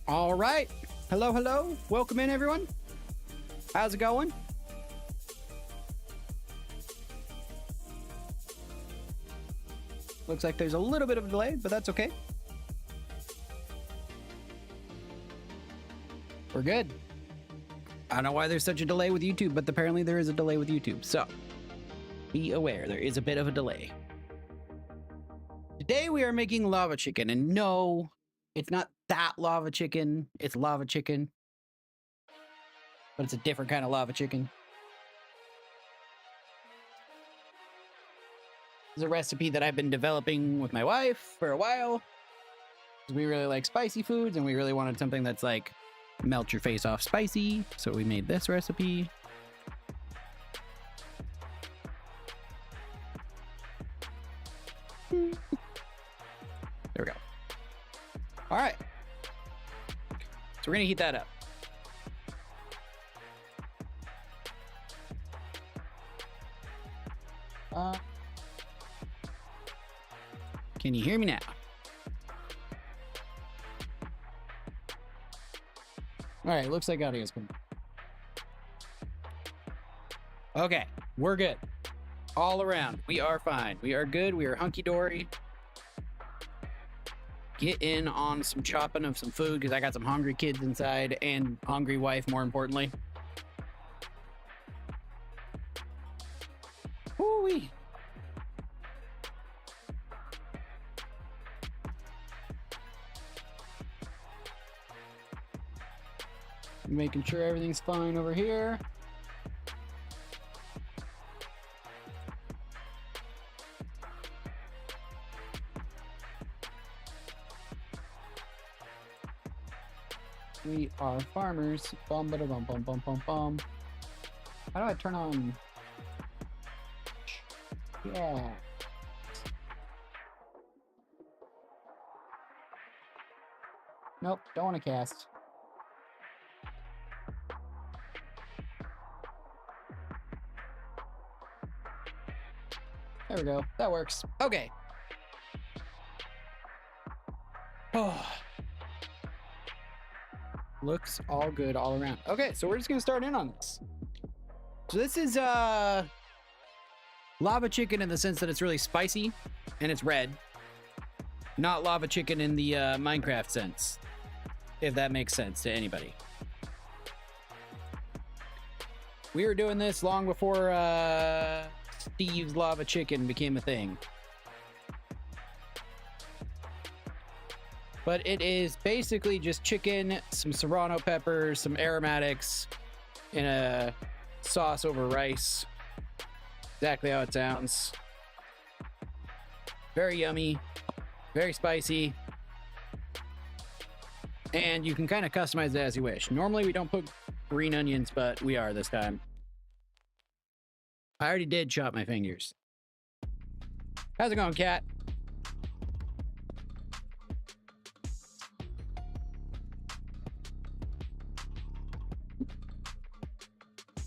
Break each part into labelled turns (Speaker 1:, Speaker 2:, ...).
Speaker 1: All right. Hello, hello. Welcome in, everyone. How's it going? Looks like there's a little bit of a delay, but that's okay. We're good. I don't know why there's such a delay with YouTube, but apparently there is a delay with YouTube. So be aware, there is a bit of a delay. Today we are making lava chicken, and no, it's not that lava chicken. It's lava chicken, but it's a different kind of lava chicken. This is a recipe that I've been developing with my wife for a while. We really like spicy foods, and we really wanted something that's like melt your face off spicy. So we made this recipe. There we go. All right. So we're gonna heat that up. Can you hear me now? All right, looks like audio's coming. Okay, we're good. All around, we are fine. We are good. We are hunky-dory. Get in on some chopping of some food because I got some hungry kids inside and hungry wife, more importantly. Woo-wee. Making sure everything's fine over here. We are farmers. Bum, bada, bum, bum, bum, bum, bum. How do I turn on? Yeah. Nope, don't want to cast. There we go. That works. Okay. Oh. Looks all good all around. Okay, so we're just gonna start in on this. So this is lava chicken in the sense that it's really spicy and it's red. Not lava chicken in the Minecraft sense, if that makes sense to anybody. We were doing this long before Steve's lava chicken became a thing. But it is basically just chicken, some serrano peppers, some aromatics, in a sauce over rice. Exactly how it sounds. Very yummy, very spicy. And you can kind of customize it as you wish. Normally we don't put green onions, but we are this time. I already did chop my fingers. How's it going, cat?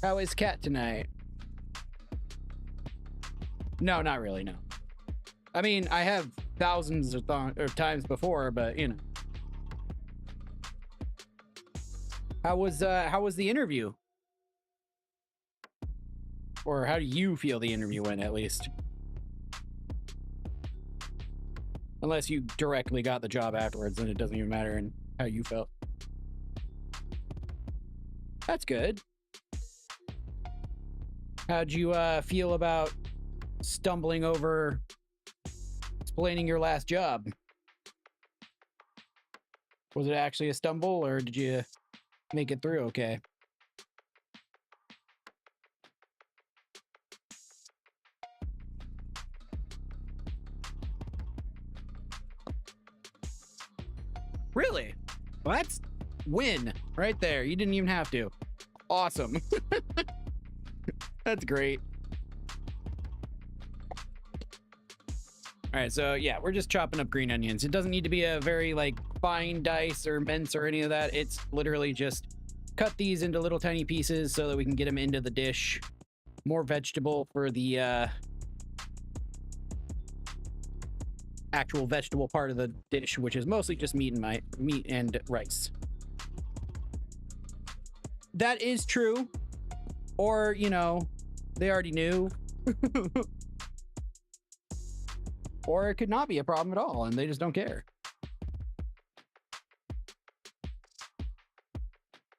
Speaker 1: How is Cat tonight? No, not really, no. I mean, I have thousands of times before, but you know. How was the interview? Or how do you feel the interview went, at least? Unless you directly got the job afterwards, then it doesn't even matter in how you felt. That's good. How'd you feel about stumbling over explaining your last job? Was it actually a stumble, or did you make it through okay? Really? Well, that's win right there. You didn't even have to. Awesome. That's great. All right, so yeah, we're just chopping up green onions. It doesn't need to be a very like fine dice or mince or any of that. It's literally just cut these into little tiny pieces so that we can get them into the dish. More vegetable for the actual vegetable part of the dish, which is mostly just meat and rice. That is true. Or, you know, they already knew. Or it could not be a problem at all, and they just don't care.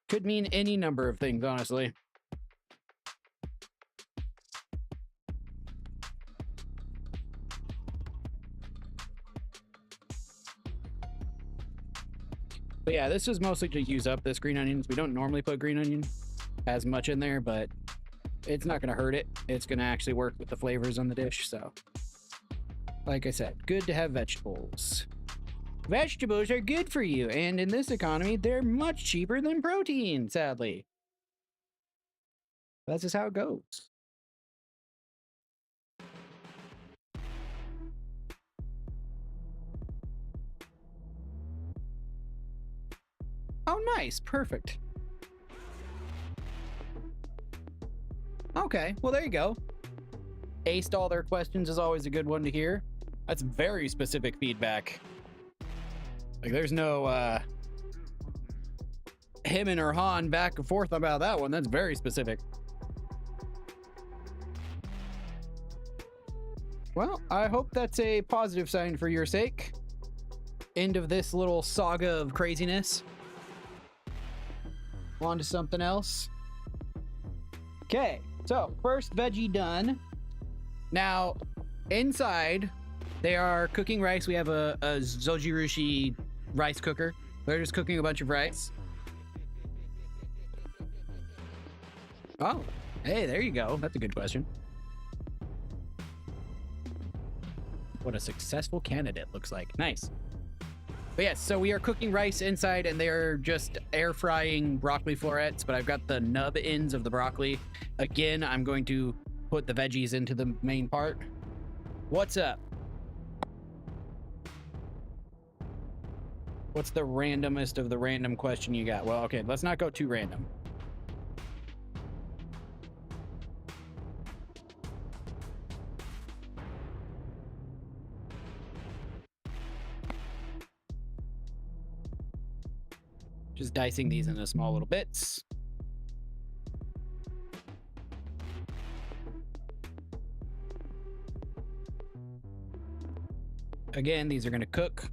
Speaker 1: Could mean any number of things, honestly. But yeah, this is mostly to use up this green onions. We don't normally put green onion as much in there, but it's not going to hurt it. It's going to actually work with the flavors on the dish, so... Like I said, good to have vegetables. Vegetables are good for you, and in this economy, they're much cheaper than protein, sadly. That's just how it goes. Oh, nice. Perfect. Okay, well, there you go. Aced all their questions is always a good one to hear. That's very specific feedback. Like, there's no hemming or hawing back and forth about that one. That's very specific. Well, I hope that's a positive sign for your sake. End of this little saga of craziness. On to something else. Okay, so first veggie done. Now, inside, they are cooking rice. We have a Zojirushi rice cooker. They're just cooking a bunch of rice. Oh, hey, there you go. That's a good question. What a successful candidate looks like. Nice. But yes, so we are cooking rice inside, and they're just air frying broccoli florets, but I've got the nub ends of the broccoli. Again, I'm going to put the veggies into the main part. What's up? What's the randomest of the random question you got? Well, okay, let's not go too random. Just dicing these into small little bits. Again, these are going to cook.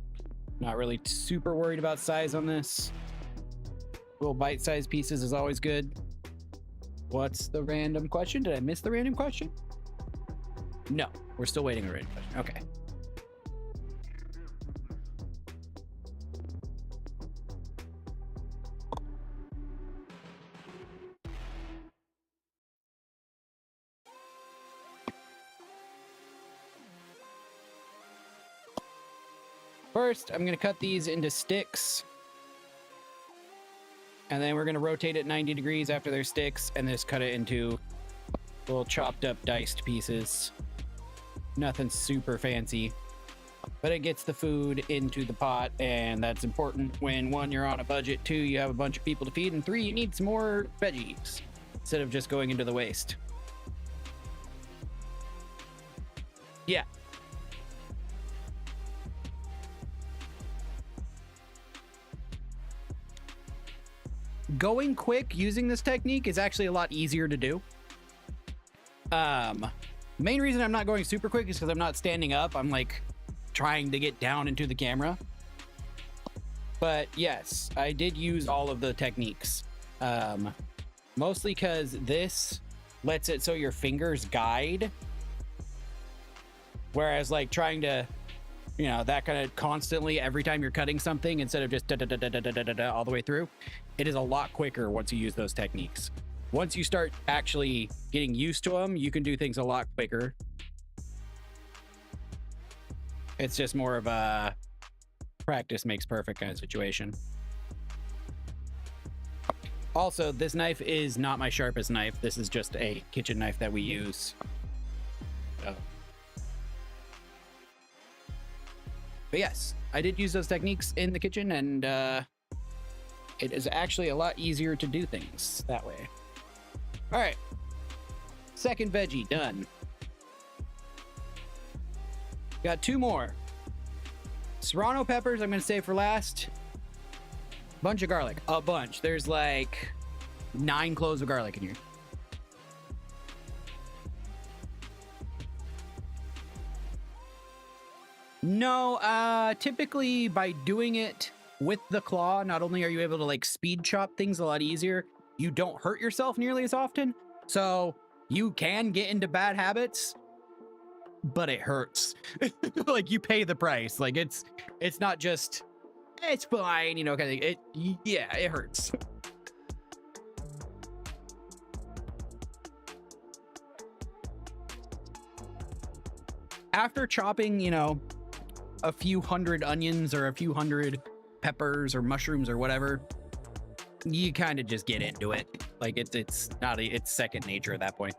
Speaker 1: Not really super worried about size on this. Little bite-sized pieces is always good. What's the random question? Did I miss the random question? No, we're still waiting on a random question. Okay. First, I'm going to cut these into sticks. And then we're going to rotate it 90 degrees after they're sticks and just cut it into little chopped up diced pieces. Nothing super fancy. But it gets the food into the pot, and that's important when, 1, you're on a budget, 2, you have a bunch of people to feed, and 3, you need some more veggies. instead of just going into the waste. Yeah. Going quick using this technique is actually a lot easier to do. Main reason I'm not going super quick is because I'm not standing up. I'm like trying to get down into the camera. But yes, I did use all of the techniques. Mostly because this lets it so your fingers guide. Whereas like trying to, you know, that kind of constantly every time you're cutting something instead of just all the way through, it is a lot quicker once you use those techniques. Once you start actually getting used to them, you can do things a lot quicker. It's just more of a practice makes perfect kind of situation. Also, this knife is not my sharpest knife. This is just a kitchen knife that we use. But yes, I did use those techniques in the kitchen, and it is actually a lot easier to do things that way. All right, second veggie done. Got two more. Serrano peppers, I'm gonna save for last. Bunch of garlic, a bunch. There's like 9 cloves of garlic in here. No, typically by doing it with the claw, not only are you able to like speed chop things a lot easier, you don't hurt yourself nearly as often. So you can get into bad habits, but it hurts. Like you pay the price. Like it's not just, it's fine, you know, kind of, yeah, it hurts. After chopping, you know, a few hundred onions or a few hundred peppers or mushrooms or whatever, you kind of just get into it. Like it's second nature at that point.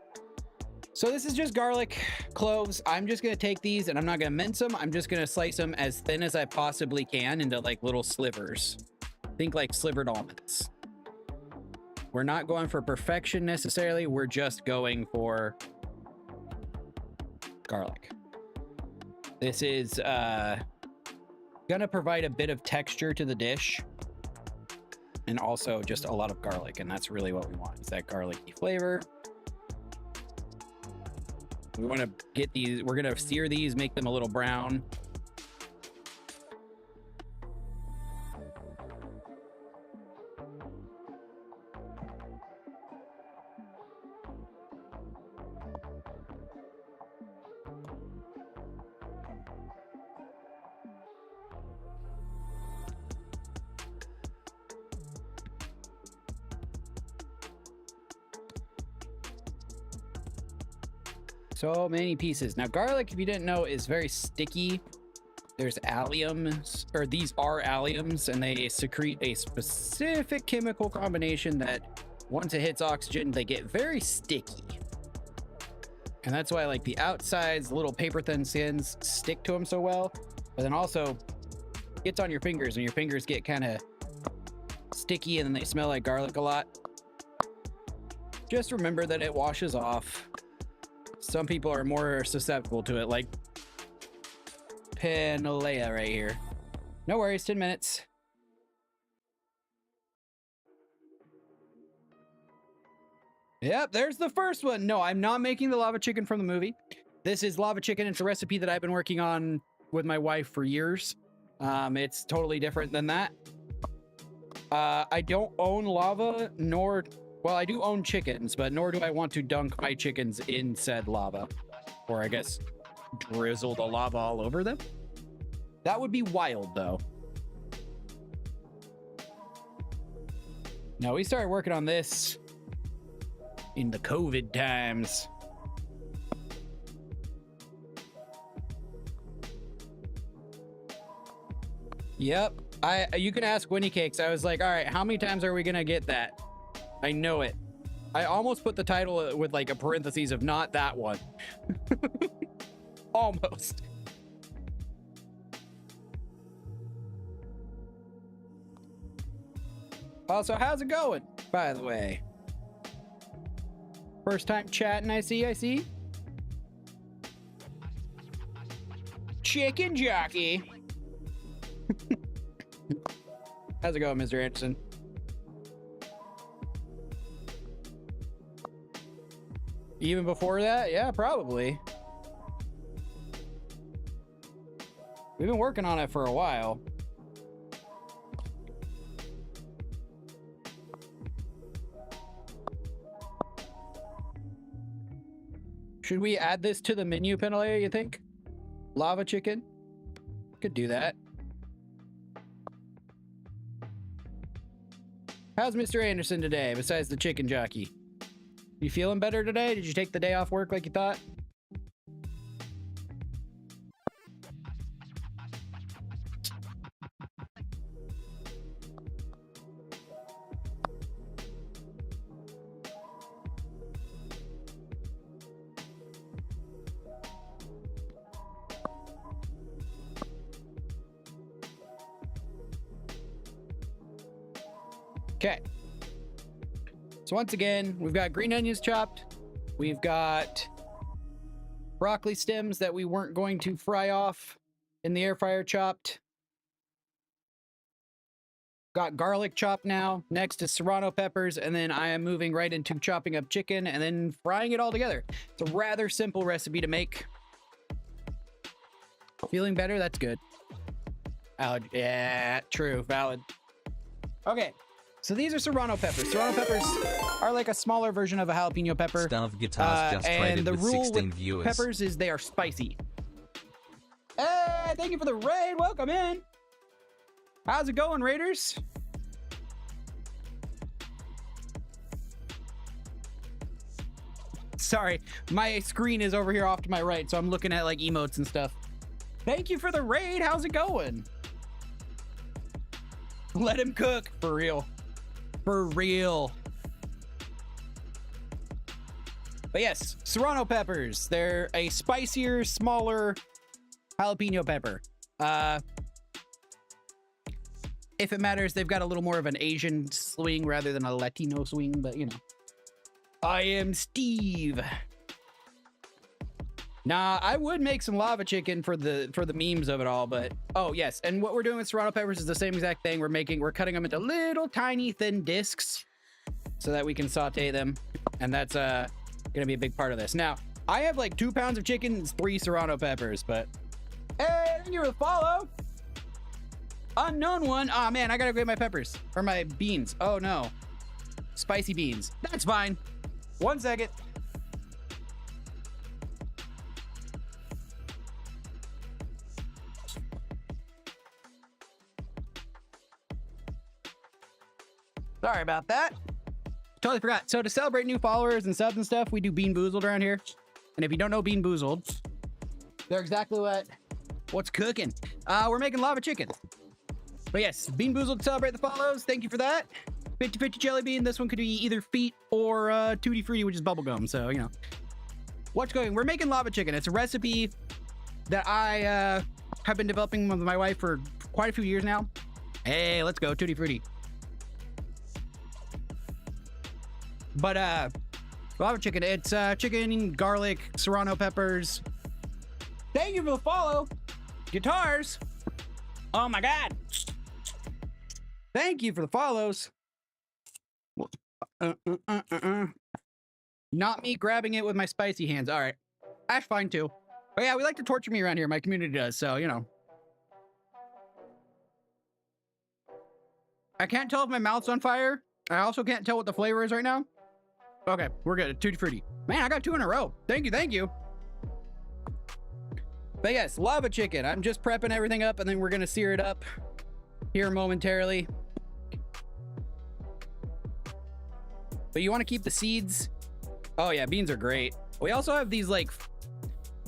Speaker 1: So this is just garlic cloves. I'm just gonna take these and I'm not gonna mince them. I'm just gonna slice them as thin as I possibly can into like little slivers. Think like slivered almonds. We're not going for perfection necessarily. We're just going for garlic. This is gonna provide a bit of texture to the dish and also just a lot of garlic, and that's really what we want, is that garlicky flavor. We want to get these, we're gonna sear these, make them a little brown. So many pieces. Now, garlic, if you didn't know, is very sticky. There's alliums, or these are alliums, and they secrete a specific chemical combination that once it hits oxygen, they get very sticky. And that's why like the outsides, the little paper thin skins stick to them so well, but then also gets on your fingers and your fingers get kind of sticky and then they smell like garlic a lot. Just remember that it washes off. Some people are more susceptible to it, like Penalea right here. No worries, 10 minutes. Yep, there's the first one. No, I'm not making the lava chicken from the movie. This is lava chicken. It's a recipe that I've been working on with my wife for years. It's totally different than that. I don't own lava, nor... Well, I do own chickens, but nor do I want to dunk my chickens in said lava. Or I guess drizzle the lava all over them. That would be wild, though. No, we started working on this in the COVID times. Yep. You can ask Winnie Cakes. I was like, all right, how many times are we gonna get that? I know it. I almost put the title with like a parentheses of not that one. Almost. Also, how's it going, by the way? First time chatting, I see. Chicken Jockey. How's it going, Mr. Anderson? Even before that? Yeah, probably. We've been working on it for a while. Should we add this to the menu, Penalea, you think? Lava chicken? Could do that. How's Mr. Anderson today, besides the chicken jockey? You feeling better today? Did you take the day off work like you thought? Okay. So once again, we've got green onions chopped. We've got broccoli stems that we weren't going to fry off in the air fryer chopped. Got garlic chopped now. Next is serrano peppers, and then I am moving right into chopping up chicken and then frying it all together. It's a rather simple recipe to make. Feeling better? That's good. Yeah, true, valid. Okay. So these are serrano peppers. Serrano peppers are like a smaller version of a jalapeno pepper.
Speaker 2: Stuff Guitars just traded
Speaker 1: and the
Speaker 2: with
Speaker 1: rule
Speaker 2: 16
Speaker 1: with
Speaker 2: viewers.
Speaker 1: peppers is they are spicy. Hey, thank you for the raid. Welcome in. How's it going, Raiders? Sorry, my screen is over here off to my right, so I'm looking at like emotes and stuff. Thank you for the raid. How's it going? Let him cook. For real. For real. But yes, serrano peppers. They're a spicier, smaller jalapeno pepper. If it matters, they've got a little more of an Asian swing rather than a Latino swing, but you know. I am Steve. Nah, I would make some lava chicken for the memes of it all, but oh yes, and what we're doing with serrano peppers is the same exact thing. We're cutting them into little tiny thin discs so that we can saute them, and that's gonna be a big part of this. Now, I have like 2 pounds of chicken and 3 serrano peppers, but hey, thank you for the follow. Unknown one. Oh man, I gotta grade my peppers or my beans. Oh no, spicy beans. That's fine. 1 second. Sorry about that. Totally forgot. So to celebrate new followers and subs and stuff, we do Bean Boozled around here. And if you don't know Bean Boozled, they're exactly what's cooking. We're making lava chicken. But yes, Bean Boozled to celebrate the follows. Thank you for that. 50-50 jelly bean. This one could be either feet or Tutti Frutti, which is bubblegum. So, you know. What's going? We're making lava chicken. It's a recipe that I have been developing with my wife for quite a few years now. Hey, let's go. Tutti Frutti. But lava chicken, it's chicken, garlic, serrano peppers. Thank you for the follow. Guitars. Oh my god. Thank you for the follows. Not me grabbing it with my spicy hands. All right. That's fine too. But yeah, we like to torture me around here. My community does, so you know. I can't tell if my mouth's on fire. I also can't tell what the flavor is right now. Okay, we're good. Tutti Frutti. Man, I got 2 in a row. Thank you, thank you. But yes, lava chicken. I'm just prepping everything up, and then we're gonna sear it up here momentarily. But you want to keep the seeds. Oh yeah, beans are great. We also have these like,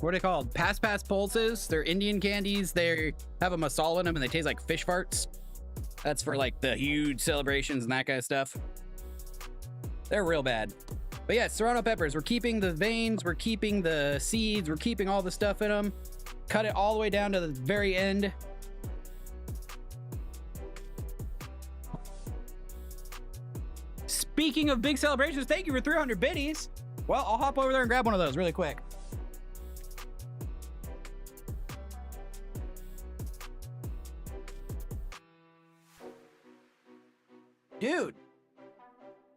Speaker 1: what are they called? Pass pulses. They're Indian candies. They have a masala in them, and they taste like fish farts. That's for like the huge celebrations and that kind of stuff. They're real bad. But yeah, serrano peppers. We're keeping the veins. We're keeping the seeds. We're keeping all the stuff in them. Cut it all the way down to the very end. Speaking of big celebrations, thank you for 300 biddies. Well, I'll hop over there and grab one of those really quick. Dude,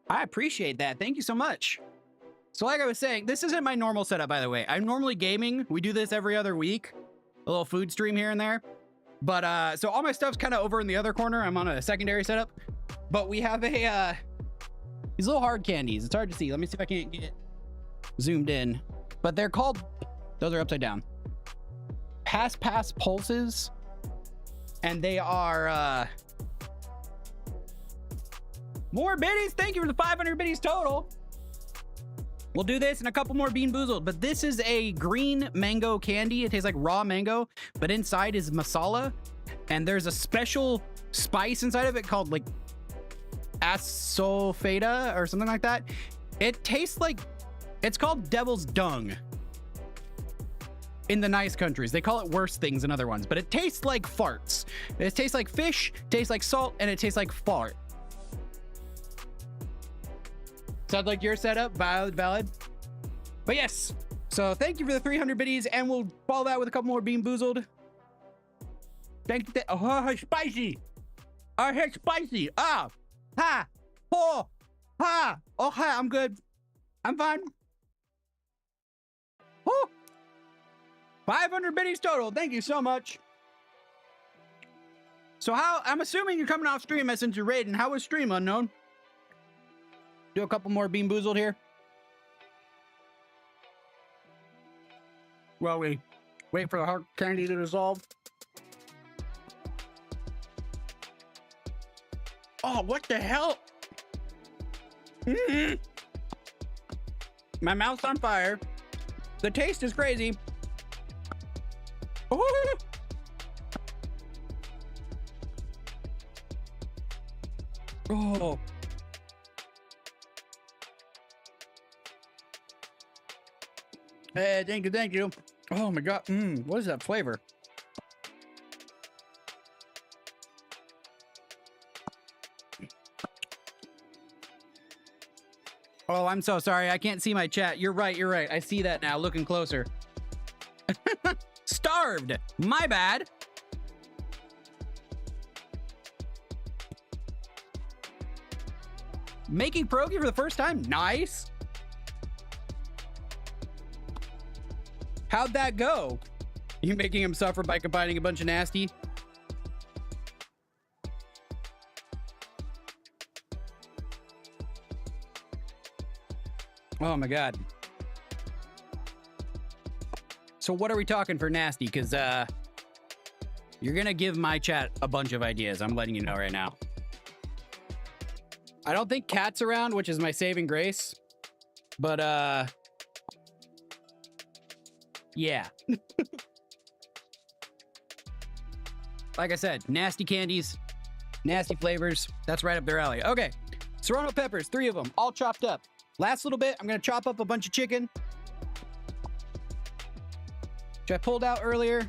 Speaker 1: I appreciate that. Thank you so much. So like I was saying, this isn't my normal setup, by the way. I'm normally gaming. We do this every other week. A little food stream here and there. But, so all my stuff's kind of over in the other corner. I'm on a secondary setup. But we have a, these little hard candies. It's hard to see. Let me see if I can't get zoomed in. But they're called, those are upside down. Pass Pulses. And they are, more biddies. Thank you for the 500 biddies total. We'll do this and a couple more Bean Boozled, but this is a green mango candy. It tastes like raw mango, but inside is masala. And there's a special spice inside of it called like asofeta or something like that. It tastes like, it's called devil's dung in the nice countries. They call it worse things in other ones, but it tastes like farts. It tastes like fish, tastes like salt, and it tastes like fart. Sounds like your setup, valid. But yes, so thank you for the 300 biddies, and we'll follow that with a couple more Bean Boozled. Thank you. Oh, spicy. I hate spicy. Ah, ha, ho, ha. Okay, I'm good. I'm fine. Oh, 500 biddies total. Thank you so much. So I'm assuming you're coming off stream since you're raiding. How was stream, Unknown? Do a couple more Bean Boozled here. Well, we wait for the hard candy to dissolve. Oh, what the hell? Mm-hmm. My mouth's on fire. The taste is crazy. Oh. Oh. Hey, thank you, thank you. Oh my God, what is that flavor? Oh, I'm so sorry. I can't see my chat. You're right, you're right. I see that now, looking closer. Starved. My bad. Making pierogi for the first time? Nice. How'd that go? You making him suffer by combining a bunch of nasty? Oh my God. So what are we talking for nasty? Because you're gonna give my chat a bunch of ideas. I'm letting you know right now. I don't think Cat's around, which is my saving grace. But yeah. Like I said, nasty candies, nasty flavors. That's right up their alley. Okay, serrano peppers, 3 of them, all chopped up. Last little bit, I'm gonna chop up a bunch of chicken, which I pulled out earlier.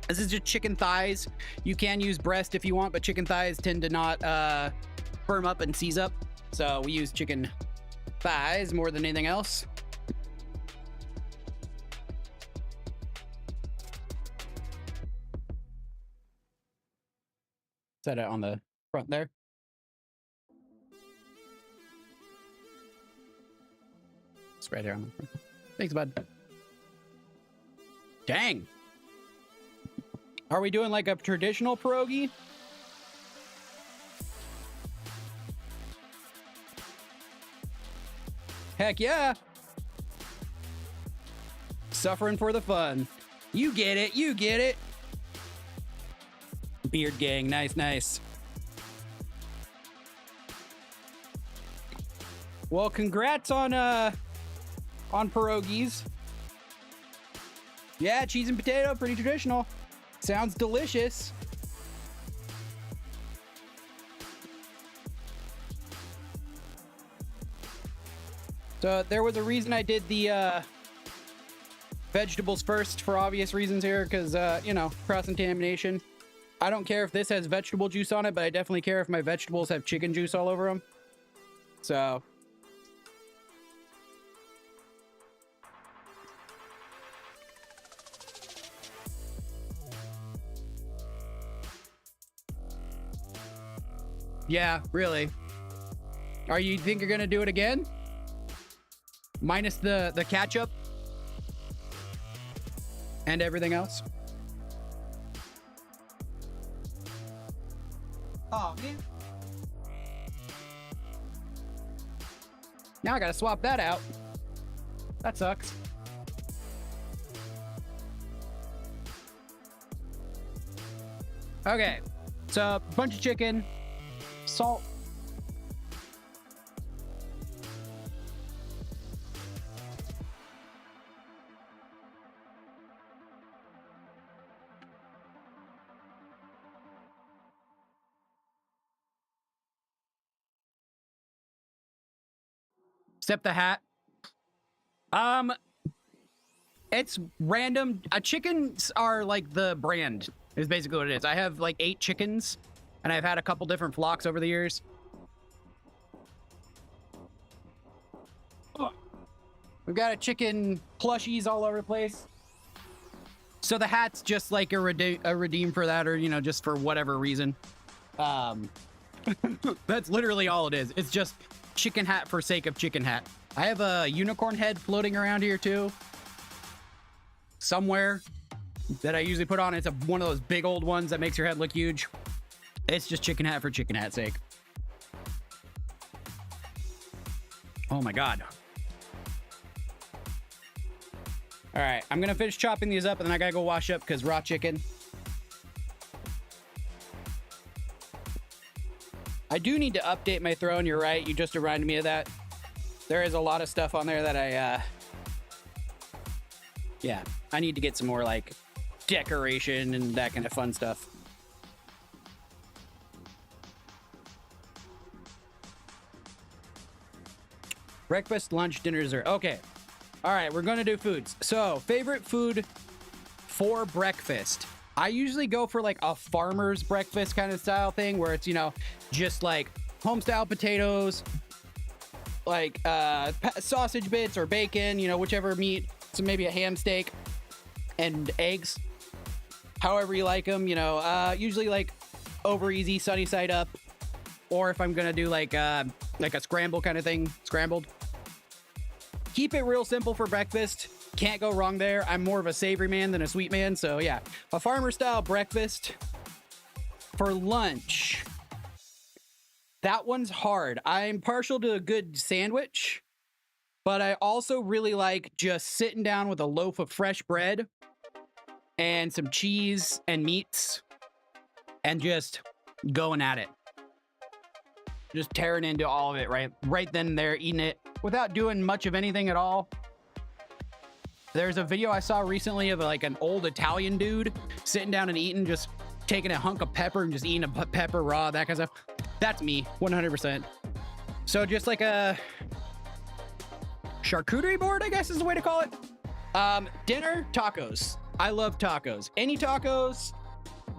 Speaker 1: This is just chicken thighs. You can use breast if you want, but chicken thighs tend to not firm up and seize up. So we use chicken thighs more than anything else. Set it on the front there. It's right here on the front. Thanks, bud. Dang. Are we doing like a traditional pierogi? Heck yeah. Suffering for the fun. You get it. You get it. Beard gang, nice, nice. Well, congrats on pierogies. Yeah, cheese and potato, pretty traditional. Sounds delicious. So there was a reason I did the vegetables first for obvious reasons here, because you know, cross-contamination. I don't care if this has vegetable juice on it, but I definitely care if my vegetables have chicken juice all over them. So Yeah, really. Are you think you're gonna do it again? Minus the ketchup and everything else? Oh, man. Now I gotta swap that out. That sucks. Okay, so a bunch of chicken, salt. Except the hat. It's random. Chickens are like the brand, is basically what it is. I have like 8 chickens, and I've had a couple different flocks over the years. We've got a chicken plushies all over the place. So the hat's just like a redeem for that, or, you know, just for whatever reason. That's literally all it is. It's just chicken hat for sake of chicken hat. I have a unicorn head floating around here too. Somewhere that I usually put on. It's one of those big old ones that makes your head look huge. It's just chicken hat for chicken hat's sake. Oh my God. All right, I'm gonna finish chopping these up and then I gotta go wash up because raw chicken. I do need to update my throne. You're right. You just reminded me of that. There is a lot of stuff on there that yeah, I need to get some more like decoration and that kind of fun stuff. Breakfast, lunch, dinner, dessert. Okay. All right, we're gonna do foods. So, favorite food for breakfast. I usually go for like a farmer's breakfast kind of style thing where it's, you know, just like home-style potatoes, like sausage bits or bacon, you know, whichever meat. So maybe a ham steak and eggs, however you like them, you know, usually like over easy, sunny side up, or if I'm gonna do like a scramble kind of thing, scrambled. Keep it real simple for breakfast. Can't go wrong there. I'm more of a savory man than a sweet man, so yeah, a farmer style breakfast. For lunch, that one's hard. I'm partial to a good sandwich, but I also really like just sitting down with a loaf of fresh bread and some cheese and meats and just going at it. Just tearing into all of it, right then and there, eating it without doing much of anything at all. There's a video I saw recently of like an old Italian dude sitting down and eating, just taking a hunk of pepper and just eating a pepper raw, that kind of stuff. That's me, 100%. So just like a charcuterie board, I guess is the way to call it. Dinner, tacos. I love tacos. Any tacos,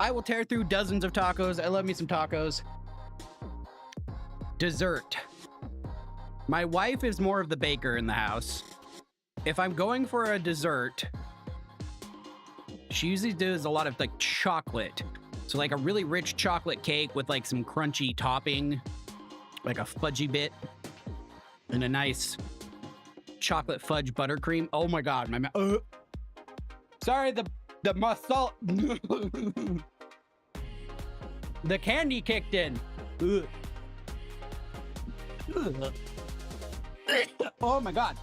Speaker 1: I will tear through dozens of tacos. I love me some tacos. Dessert. My wife is more of the baker in the house. If I'm going for a dessert, she usually does a lot of like chocolate. So like a really rich chocolate cake with like some crunchy topping, like a fudgy bit, and a nice chocolate fudge buttercream. Oh my God, my sorry, the salt. The candy kicked in. Ugh. Ugh. Oh my God.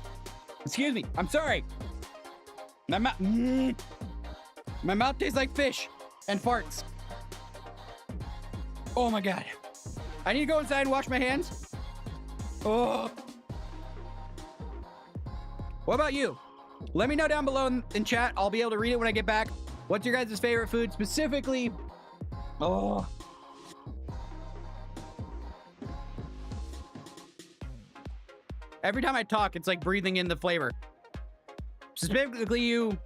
Speaker 1: Excuse me. I'm sorry. My mouth tastes like fish and farts. Oh my God. I need to go inside and wash my hands. Oh. What about you? Let me know down below in chat. I'll be able to read it when I get back. What's your guys' favorite food specifically? Oh. Every time I talk, it's like breathing in the flavor. Specifically, you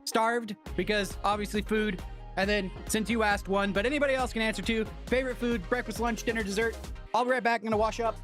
Speaker 1: starved because obviously food. And then since you asked one, but anybody else can answer too. Favorite food, breakfast, lunch, dinner, dessert. I'll be right back. I'm gonna wash up.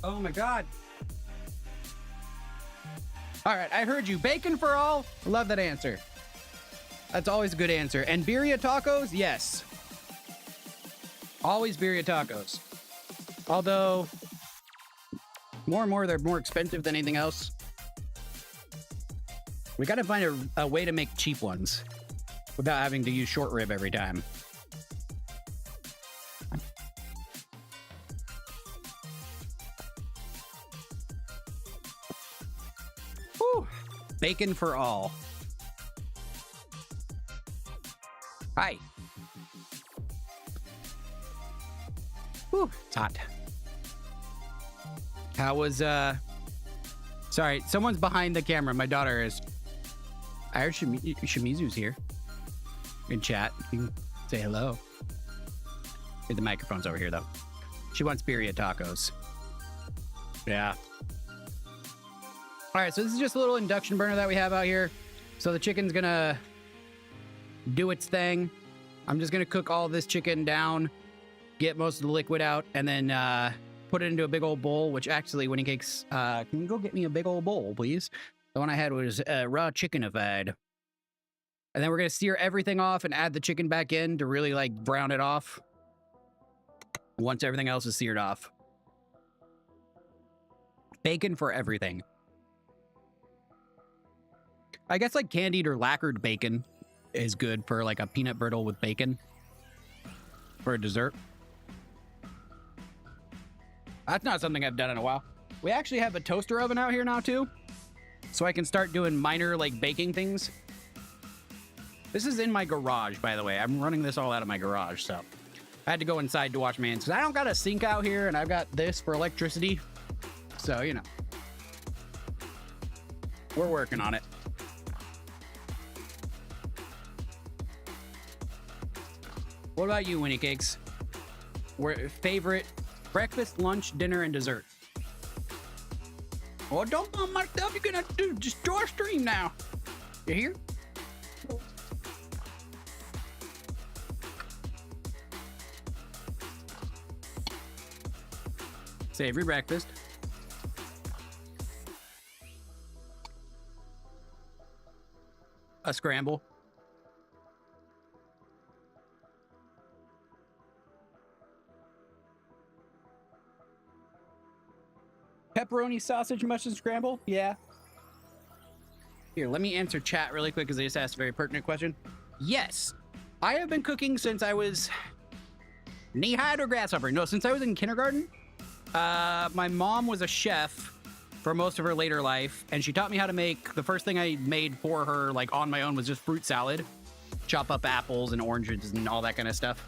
Speaker 1: Oh my God. All right, I heard you. Bacon for all. Love that answer. That's always a good answer. And birria tacos? Yes. Always birria tacos. Although, more and more, they're more expensive than anything else. We gotta find a way to make cheap ones without having to use short rib every time. Whew. Bacon for all. Hi. Whew, it's hot. How was, sorry, someone's behind the camera. My daughter is. I heard Shimizu's here. In chat. You can say hello. The microphone's over here, though. She wants birria tacos. Yeah. All right, so this is just a little induction burner that we have out here. So the chicken's gonna do its thing. I'm just gonna cook all this chicken down, get most of the liquid out, and then put it into a big old bowl, which actually, Winnie Cakes, can you go get me a big old bowl, please? The one I had was raw chickenified. And then we're gonna sear everything off and add the chicken back in to really like brown it off once everything else is seared off. Bacon for everything. I guess like candied or lacquered bacon is good for like a peanut brittle with bacon for a dessert. That's not something I've done in a while. We actually have a toaster oven out here now too, so I can start doing minor like baking things. This is in my garage, by the way. I'm running this all out of my garage, so I had to go inside to wash my hands because I don't got a sink out here and I've got this for electricity. So, you know, we're working on it. What about you, Winnie Cakes? Favorite breakfast, lunch, dinner, and dessert? Oh, don't bump my stuff. You're gonna destroy our stream now. You hear? Savory breakfast. A scramble. Pepperoni, sausage, mushroom scramble? Yeah. Here, let me answer chat really quick because they just asked a very pertinent question. Yes, I have been cooking since I was knee-high to a grasshopper. No, since I was in kindergarten. My mom was a chef for most of her later life, and she taught me how to make, the first thing I made for her, like on my own, was just fruit salad. Chop up apples and oranges and all that kind of stuff.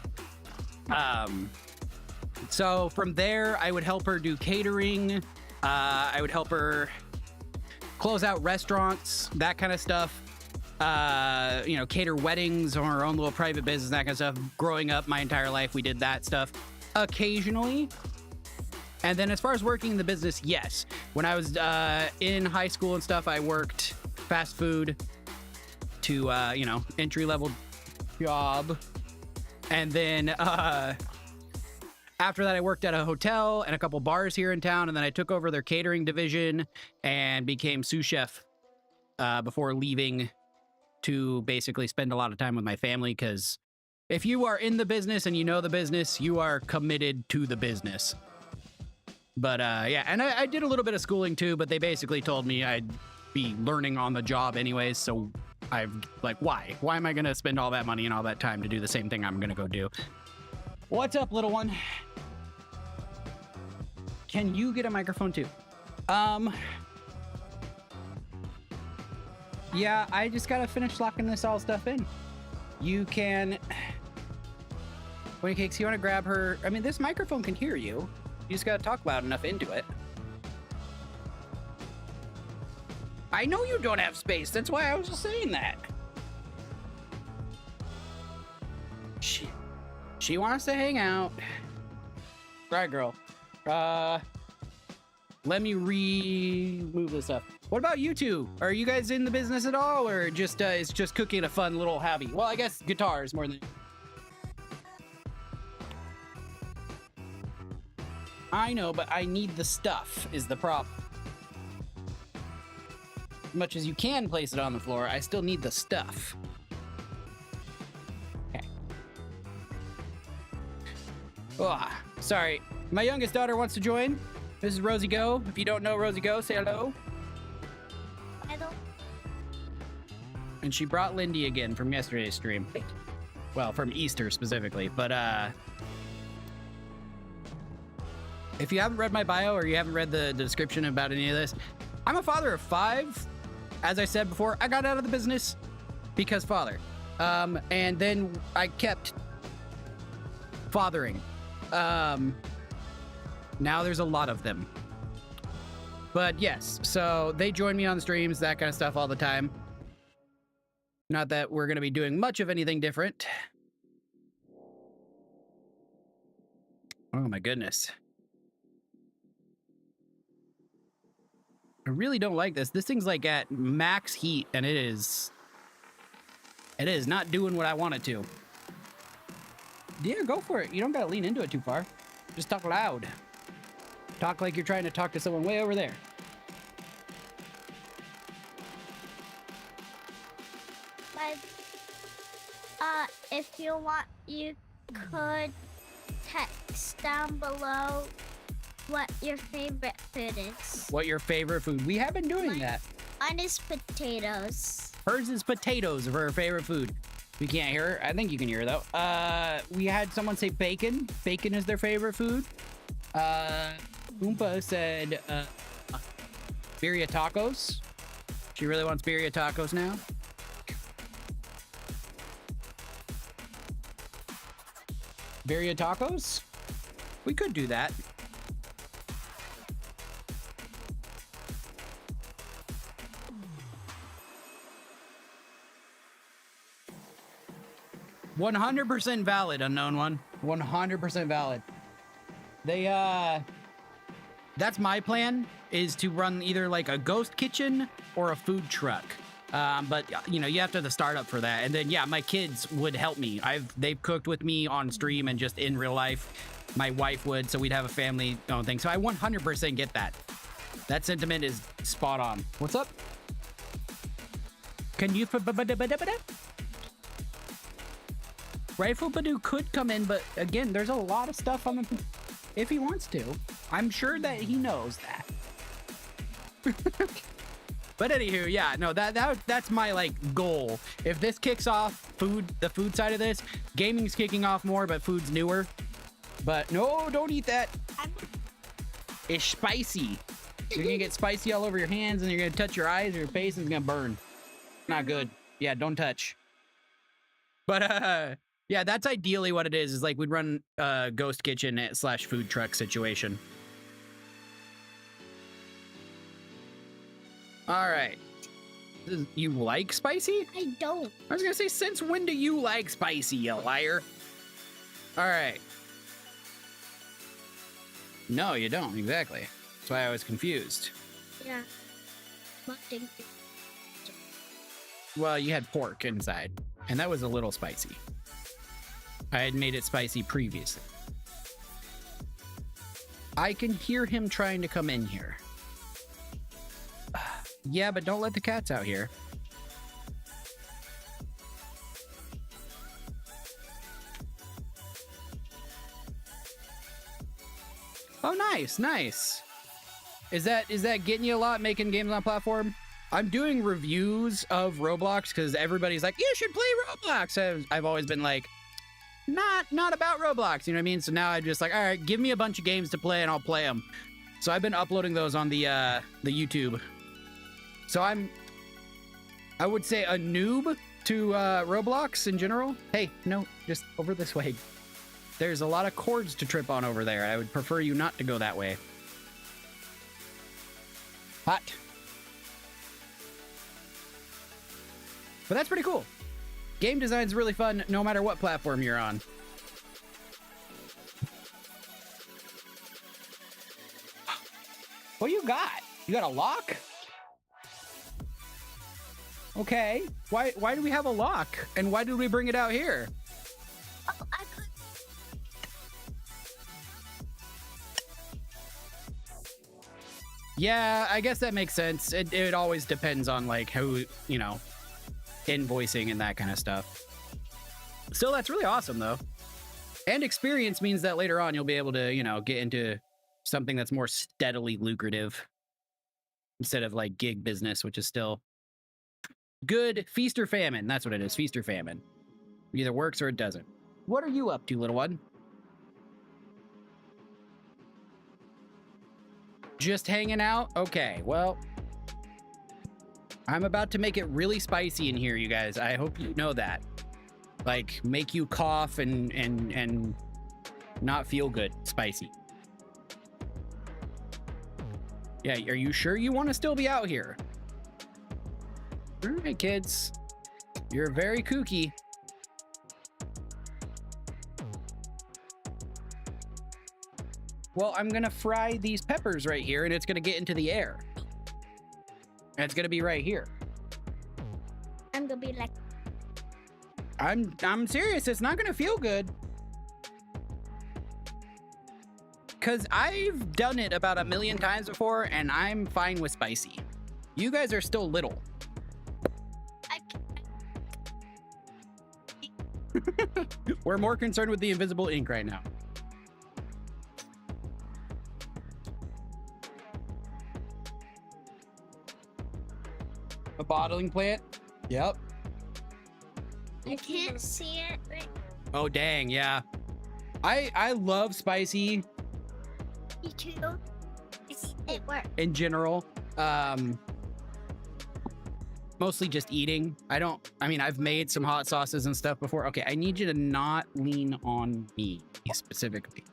Speaker 1: So from there, I would help her do catering. I would help her close out restaurants, that kind of stuff. You know, cater weddings or her own little private business, that kind of stuff. Growing up my entire life, we did that stuff occasionally. And then as far as working in the business, yes. When I was in high school and stuff, I worked fast food to, you know, entry-level job. And then after that, I worked at a hotel and a couple bars here in town. And then I took over their catering division and became sous chef before leaving to basically spend a lot of time with my family. Because if you are in the business and you know the business, you are committed to the business. But yeah, and I did a little bit of schooling too, but they basically told me I'd be learning on the job anyways. So I've like, why? Why am I going to spend all that money and all that time to do the same thing I'm going to go do? What's up, little one? Can you get a microphone too? Yeah, I just got to finish locking this all stuff in. You can... Winnie Cakes, you want to grab her? I mean, this microphone can hear you. You just gotta talk loud enough into it. I know you don't have space. That's why I was just saying that. She wants to hang out. Right, girl. Let me remove this stuff. What about you two? Are you guys in the business at all, or just it's just cooking a fun little hobby? Well, I guess guitars more than... I know, but I need the stuff is the problem. As much as you can place it on the floor, I still need the stuff. Okay. Oh, sorry. My youngest daughter wants to join. This is Rosie Go. If you don't know Rosie Go, say hello.
Speaker 2: Hello.
Speaker 1: And she brought Lindy again from yesterday's stream. Well, from Easter specifically. But if you haven't read my bio or you haven't read the description about any of this, I'm a father of 5. As I said before, I got out of the business because father. And then I kept fathering. Now there's a lot of them. But yes, so they join me on the streams, that kind of stuff all the time. Not that we're going to be doing much of anything different. Oh my goodness. I really don't like this. This thing's like at max heat and it is not doing what I want it to. Yeah, go for it. You don't got to lean into it too far. Just talk loud. Talk like you're trying to talk to someone way over there.
Speaker 2: If you want, you could text down below what your favorite food is.
Speaker 1: What your favorite food? We have been doing that.
Speaker 2: Mine is potatoes.
Speaker 1: Hers is potatoes of her favorite food. We can't hear her. I think you can hear her though. We had someone say bacon. Bacon is their favorite food. Oompa said birria tacos. She really wants birria tacos now. Birria tacos? We could do that. $100% valid, unknown one. 100% valid. They, that's my plan, is to run either like a ghost kitchen or a food truck. But you know, you have to have the startup for that. And then, yeah, my kids would help me. They've cooked with me on stream and just in real life. My wife would, so we'd have a family own thing. So I 100% get that. That sentiment is spot on. What's up? Can you... Rifle Badoo could come in, but again, there's a lot of stuff on the... If he wants to. I'm sure that he knows that. But anywho, yeah, no, that's my like goal. If this kicks off the food side of this, gaming's kicking off more, but food's newer. But no, don't eat that. It's spicy. You're gonna get spicy all over your hands, and you're gonna touch your eyes or your face, and it's gonna burn. Not good. Yeah, don't touch. But yeah, that's ideally what it is like we'd run a ghost kitchen / food truck situation. All right. You like spicy?
Speaker 2: I don't.
Speaker 1: I was gonna say, since when do you like spicy, you liar? All right. No, you don't, exactly. That's why I was confused.
Speaker 2: Yeah.
Speaker 1: Well, you had pork inside, and that was a little spicy. I had made it spicy previously. I can hear him trying to come in here. Yeah, but don't let the cats out here. Oh, nice, nice. Is that getting you a lot, making games on platform? I'm doing reviews of Roblox because everybody's like, you should play Roblox. I've always been like, not about Roblox, you know what I mean? So now I'm just like, all right, give me a bunch of games to play and I'll play them. So I've been uploading those on the YouTube. So I would say a noob to Roblox in general. Hey, no, just over this way. There's a lot of cords to trip on over there. I would prefer you not to go that way. Hot. But that's pretty cool. Game design's really fun no matter what platform you're on. What you got? You got a lock? Okay. Why do we have a lock? And why did we bring it out here?
Speaker 2: Oh, I could.
Speaker 1: Yeah, I guess that makes sense. It always depends on like who, you know, invoicing and that kind of stuff. Still, that's really awesome though. And experience means that later on you'll be able to, you know, get into something that's more steadily lucrative instead of like gig business, which is still good. Feast or famine. That's what it is. Feast or famine. It either works or it doesn't. What are you up to, little one? Just hanging out? Okay, well, I'm about to make it really spicy in here, you guys. I hope you know that. Like, make you cough and not feel good. Spicy. Yeah, are you sure you want to still be out here? All right, kids. You're very kooky. Well, I'm gonna fry these peppers right here, and it's gonna get into the air. And it's gonna be right here.
Speaker 2: I'm gonna be like,
Speaker 1: I'm serious. It's not gonna feel good. Cause I've done it about 1,000,000 times before, and I'm fine with spicy. You guys are still little. We're more concerned with the invisible ink right now. A bottling plant? Yep.
Speaker 2: I can't see it right.
Speaker 1: Oh, dang, yeah. I love spicy
Speaker 2: Me too. It worked.
Speaker 1: in general. Mostly just eating. I mean, I've made some hot sauces and stuff before. Okay, I need you to not lean on me specifically.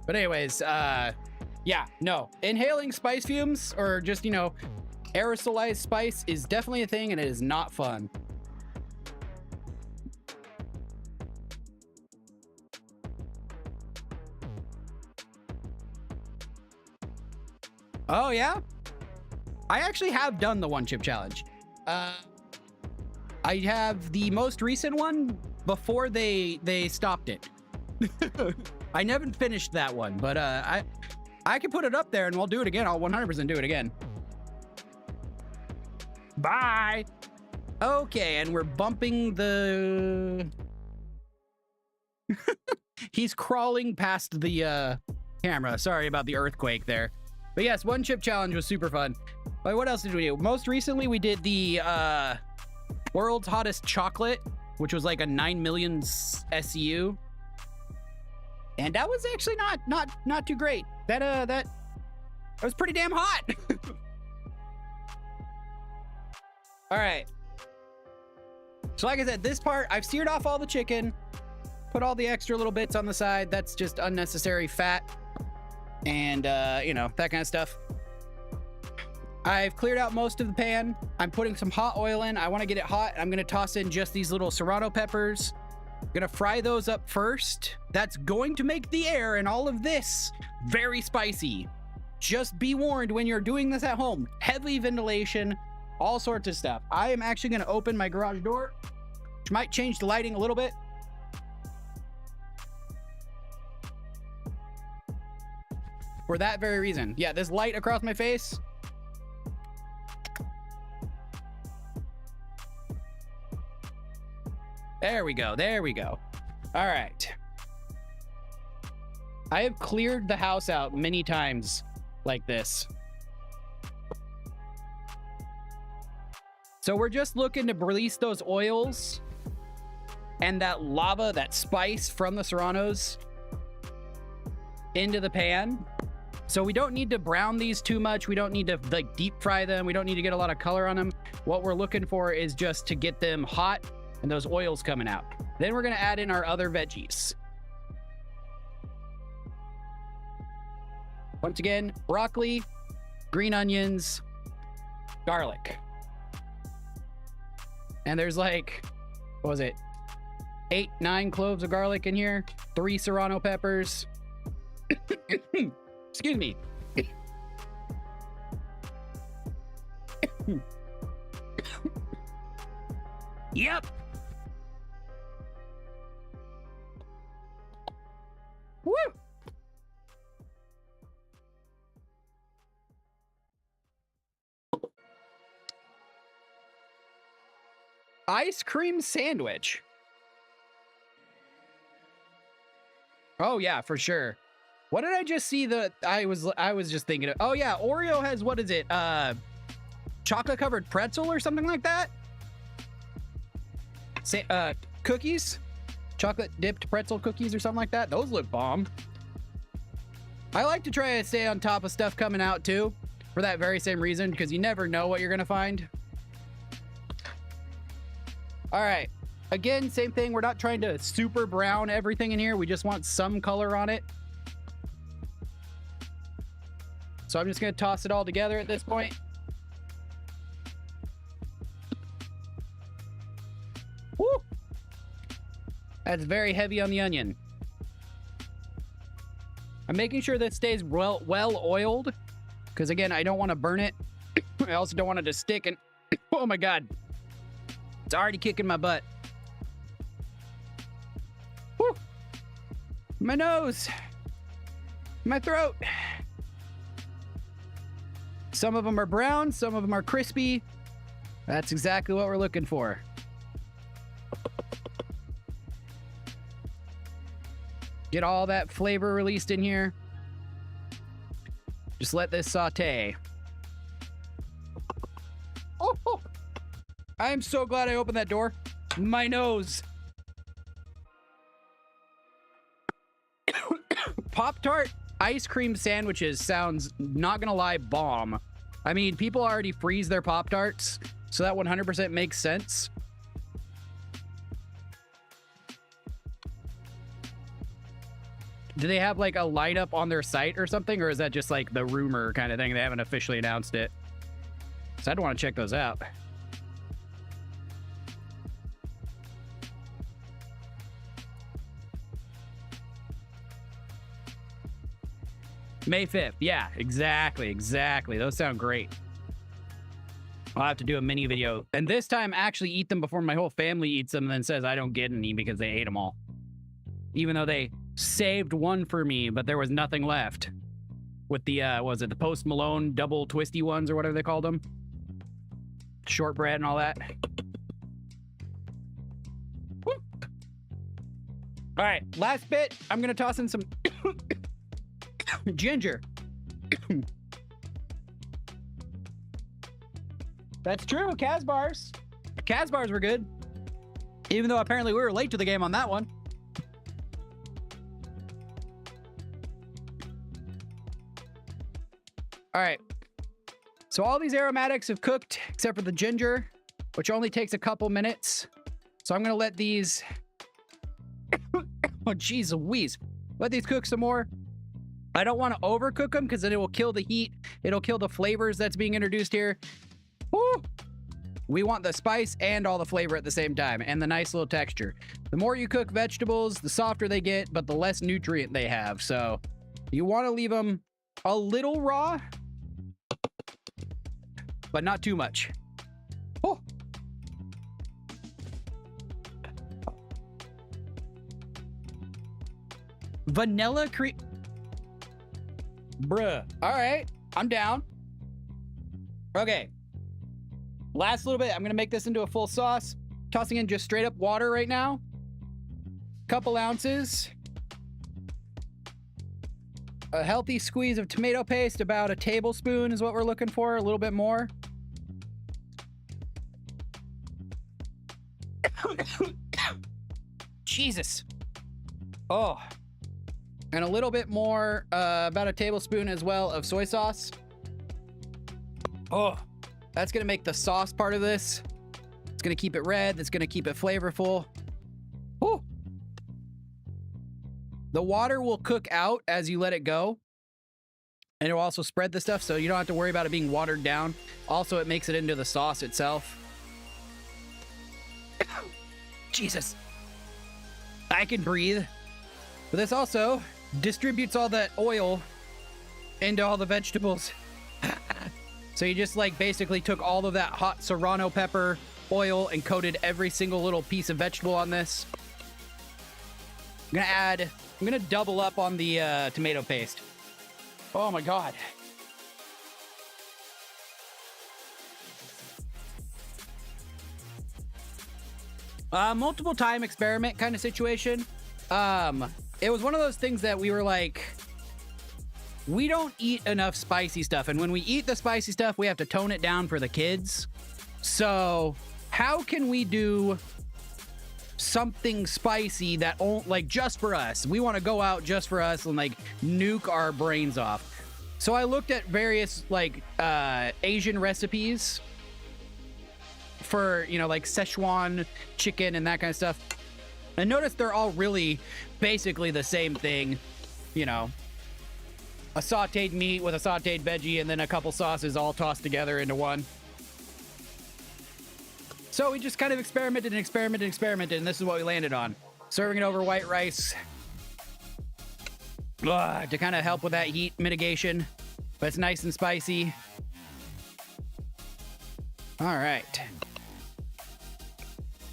Speaker 1: But anyways, yeah, no. Inhaling spice fumes or just, you know, aerosolized spice is definitely a thing, and it is not fun. Oh, yeah? I actually have done the one chip challenge. I have the most recent one before they stopped it. I never finished that one, but I can put it up there and we'll do it again. I'll 100% do it again. Bye. Okay, and we're bumping the... He's crawling past the camera. Sorry about the earthquake there. But yes, one chip challenge was super fun. But what else did we do? Most recently, we did the world's hottest chocolate, which was like a 9 million SU. And that was actually not too great. That was pretty damn hot. All right. So like I said, this part, I've seared off all the chicken, put all the extra little bits on the side. That's just unnecessary fat and, you know, that kind of stuff. I've cleared out most of the pan. I'm putting some hot oil in. I want to get it hot. I'm going to toss in just these little serrano peppers. I'm going to fry those up first. That's going to make the air and all of this very spicy. Just be warned when you're doing this at home. Heavy ventilation, all sorts of stuff. I am actually going to open my garage door, which might change the lighting a little bit. For that very reason. Yeah, this light across my face. There we go. There we go. All right. I have cleared the house out many times like this. So we're just looking to release those oils and that lava, that spice from the serranos into the pan. So we don't need to brown these too much. We don't need to like deep fry them. We don't need to get a lot of color on them. What we're looking for is just to get them hot and those oils coming out. Then we're gonna add in our other veggies. Once again, broccoli, green onions, garlic. And there's like, what was it? 8, 9 cloves of garlic in here, 3 serrano peppers. Excuse me. Yep. Woo. Ice cream sandwich. Oh yeah, for sure. What did I just see that I was just thinking of? Oh yeah, Oreo has, what is it? Chocolate covered pretzel or something like that? Cookies? Chocolate dipped pretzel cookies or something like that? Those look bomb. I like to try to stay on top of stuff coming out too, for that very same reason, because you never know what you're gonna find. All right, again, same thing. We're not trying to super brown everything in here. We just want some color on it. So I'm just gonna toss it all together at this point. Woo! That's very heavy on the onion. I'm making sure that stays well oiled, because again, I don't want to burn it. I also don't want it to stick, and oh my god, it's already kicking my butt. Woo! My nose, my throat. Some of them are brown, some of them are crispy. That's exactly what we're looking for. Get all that flavor released in here. Just let this saute. Oh, I am so glad I opened that door. My nose. Pop-Tart ice cream sandwiches sounds, not gonna lie, bomb. I mean, people already freeze their Pop-Tarts, so that 100% makes sense. Do they have like a lineup on their site or something, or is that just like the rumor kind of thing? They haven't officially announced it. So I'd want to check those out. May 5th. Yeah, exactly. Those sound great. I'll have to do a mini video. And this time, actually eat them before my whole family eats them and then says I don't get any because they ate them all. Even though they saved one for me, but there was nothing left. With the, was it the Post Malone double twisty ones or whatever they called them? Shortbread and all that. Woo. All right, last bit. I'm going to toss in some ginger. That's true, Casbars. Casbars were good. Even though apparently we were late to the game on that one. All right. So all these aromatics have cooked except for the ginger, which only takes a couple minutes. So I'm going to let these... oh, geez Louise. Let these cook some more. I don't want to overcook them because then it will kill the heat. It'll kill the flavors that's being introduced here. Woo! We want the spice and all the flavor at the same time, and the nice little texture. The more you cook vegetables, the softer they get, but the less nutrient they have. So you want to leave them a little raw, but not too much. Oh. Vanilla cream. Bruh. All right. I'm down. Okay. Last little bit. I'm going to make this into a full sauce. Tossing in just straight up water right now. Couple ounces. A healthy squeeze of tomato paste. About a tablespoon is what we're looking for. A little bit more. Jesus. Oh. And a little bit more, about a tablespoon as well of soy sauce. Oh, that's gonna make the sauce part of this. It's gonna keep it red. That's gonna keep it flavorful. Oh. The water will cook out as you let it go. And it will also spread the stuff, so you don't have to worry about it being watered down. Also, it makes it into the sauce itself. Jesus. I can breathe. But this also distributes all that oil into all the vegetables. So you just like basically took all of that hot serrano pepper oil and coated every single little piece of vegetable on this. I'm gonna double up on the tomato paste. Oh my God. Multiple time experiment kind of situation. It was one of those things that we were like, we don't eat enough spicy stuff, and when we eat the spicy stuff, we have to tone it down for the kids. So how can we do something spicy that like just for us? We want to go out just for us and like nuke our brains off. So I looked at various like Asian recipes for, you know, like Szechuan chicken and that kind of stuff. And notice they're all really basically the same thing, you know, a sauteed meat with a sauteed veggie and then a couple sauces all tossed together into one. So we just kind of experimented and experimented and experimented, and this is what we landed on. Serving it over white rice to kind of help with that heat mitigation, but it's nice and spicy. All right.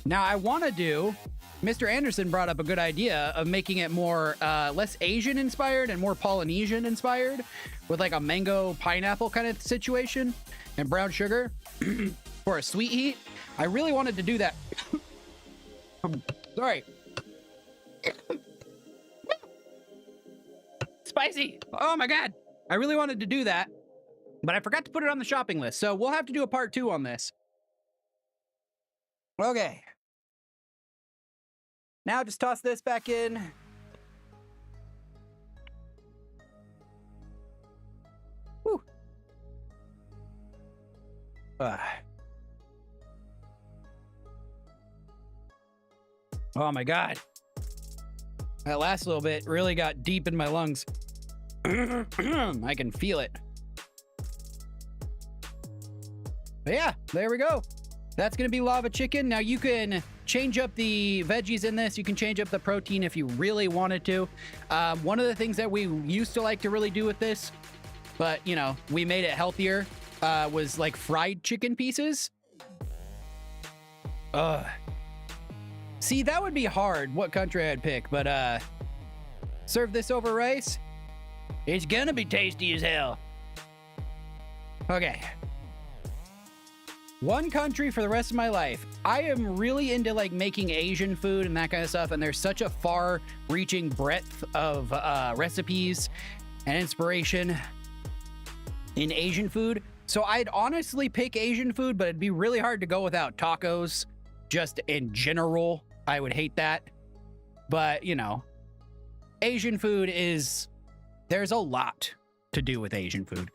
Speaker 1: Now I want to do, Mr. Anderson brought up a good idea of making it more, less Asian inspired and more Polynesian inspired with like a mango pineapple kind of situation and brown sugar for a sweet heat. I really wanted to do that. Sorry. Spicy. Oh my God. I really wanted to do that, but I forgot to put it on the shopping list. So we'll have to do a part 2 on this. Okay. Now just toss this back in. Whew. Oh my God. That last little bit really got deep in my lungs. I can feel it. But yeah, there we go. That's gonna be lava chicken. Now you can change up the veggies in this. You can change up the protein if you really wanted to. One of the things that we used to like to really do with this, but you know, we made it healthier, was like fried chicken pieces. See, that would be hard, what country I'd pick, but serve this over rice. It's gonna be tasty as hell. Okay. One country for the rest of my life. I am really into like making Asian food and that kind of stuff, and there's such a far-reaching breadth of recipes and inspiration in Asian food. So I'd honestly pick Asian food, but it'd be really hard to go without tacos. Just in general, I would hate that. But, you know, Asian food is... There's a lot to do with Asian food.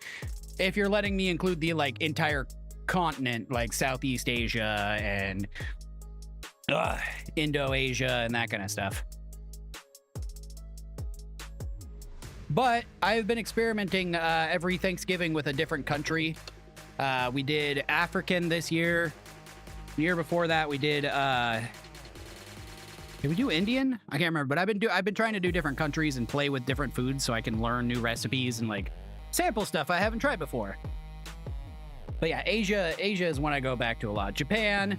Speaker 1: If you're letting me include the, like, entire continent, like Southeast Asia and Indo-Asia and that kind of stuff. But I've been experimenting every Thanksgiving with a different country. We did African this year. The year before that, we did we do Indian? I can't remember, but I've been trying to do different countries and play with different foods so I can learn new recipes and like sample stuff I haven't tried before. But yeah, Asia is one I go back to a lot. Japan,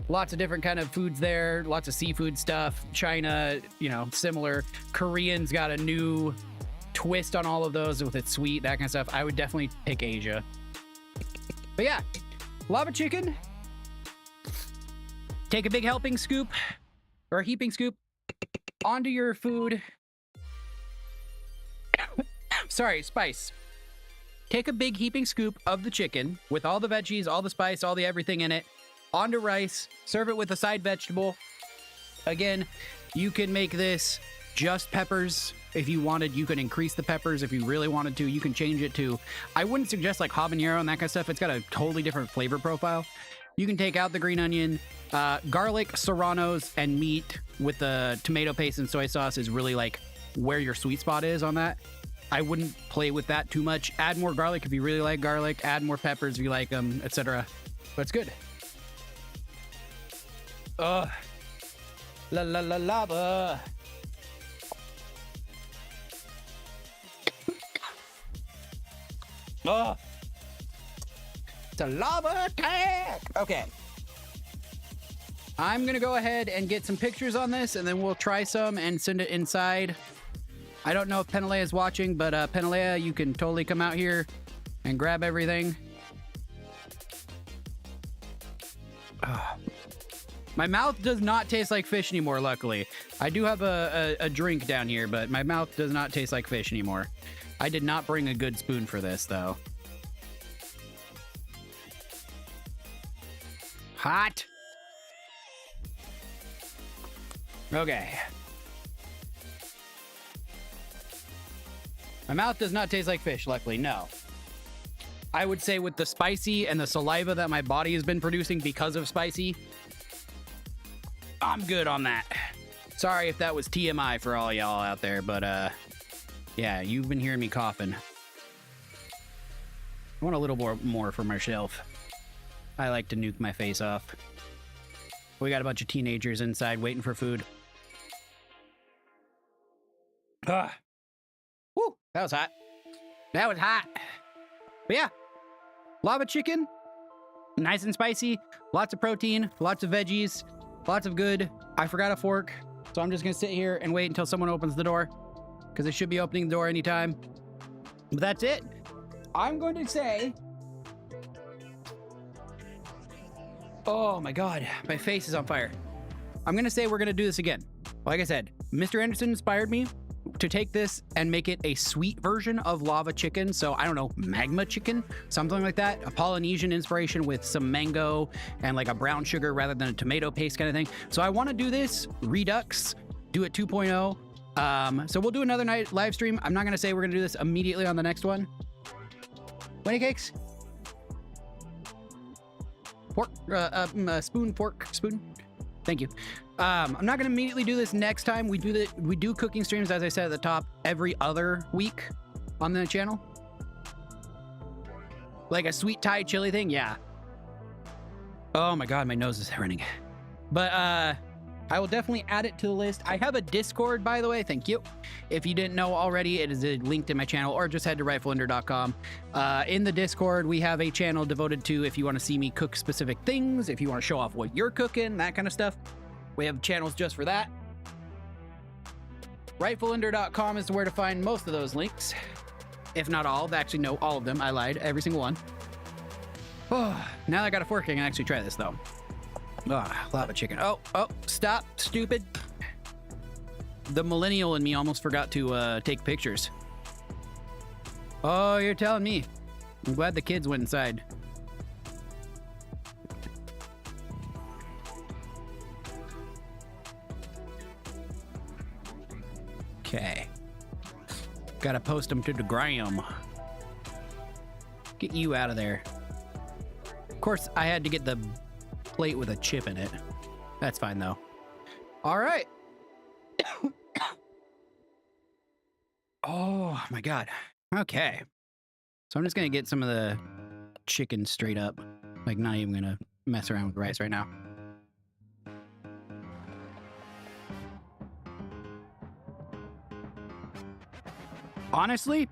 Speaker 1: lots of different kind of foods there, lots of seafood stuff. China, you know, similar. Koreans got a new twist on all of those with its sweet, that kind of stuff. I would definitely pick Asia. But yeah, lava chicken. Take a big helping scoop or a heaping scoop onto your food. Sorry, spice. Take a big heaping scoop of the chicken with all the veggies, all the spice, all the everything in it, onto rice. Serve it with a side vegetable. Again, you can make this just peppers. If you wanted, you can increase the peppers. If you really wanted to, you can change it to... I wouldn't suggest like habanero and that kind of stuff. It's got a totally different flavor profile. You can take out the green onion, garlic, serranos, and meat with the tomato paste and soy sauce is really like where your sweet spot is on that. I wouldn't play with that too much. Add more garlic if you really like garlic. Add more peppers if you like them, etc. But it's good. La la la lava. Oh, it's a lava attack. Okay. I'm gonna go ahead and get some pictures on this, and then we'll try some and send it inside. I don't know if Penelea is watching, but Penelea, you can totally come out here and grab everything. My mouth does not taste like fish anymore, luckily. I do have a drink down here, but my mouth does not taste like fish anymore. I did not bring a good spoon for this, though. Hot. Okay. My mouth does not taste like fish, luckily, no. I would say with the spicy and the saliva that my body has been producing because of spicy, I'm good on that. Sorry if that was TMI for all y'all out there, but yeah, you've been hearing me coughing. I want a little more for my shelf. I like to nuke my face off. We got a bunch of teenagers inside waiting for food. Ah. Woo, that was hot. That was hot. But yeah, lava chicken, nice and spicy, lots of protein, lots of veggies, lots of good. I forgot a fork, so I'm just gonna sit here and wait until someone opens the door, because they should be opening the door anytime. But that's it. I'm going to say, oh my God, my face is on fire. I'm gonna say we're gonna do this again. Like I said, Mr. Anderson inspired me to take this and make it a sweet version of lava chicken. So I don't know, magma chicken, something like that. A Polynesian inspiration with some mango and like a brown sugar rather than a tomato paste kind of thing. So I want to do this Redux, do it 2.0. So we'll do another night live stream. I'm not going to say we're going to do this immediately on the next one. Wedding cakes. Pork, spoon, pork, spoon. Thank you. I'm not gonna immediately do this next time. We do cooking streams, as I said at the top, every other week on the channel. Like a sweet Thai chili thing, yeah. Oh my God, my nose is running. But I will definitely add it to the list. I have a Discord, by the way. Thank you. If you didn't know already, it is linked in my channel, or just head to rifleender.com. In the Discord, we have a channel devoted to if you want to see me cook specific things, if you want to show off what you're cooking, that kind of stuff. We have channels just for that. Rifleender.com is where to find most of those links. If not all. Actually, no, all of them. I lied. Every single one. Oh, now that I got a fork, I can actually try this, though. Oh, lava chicken. Oh, stop, stupid. The millennial in me almost forgot to take pictures. Oh, you're telling me. I'm glad the kids went inside. Okay. Gotta post them to the gram. Get you out of there. Of course, I had to get the plate with a chip in it. That's fine, though. All right. Oh, my God. Okay. So I'm just going to get some of the chicken straight up. Like, not even going to mess around with rice right now. Honestly,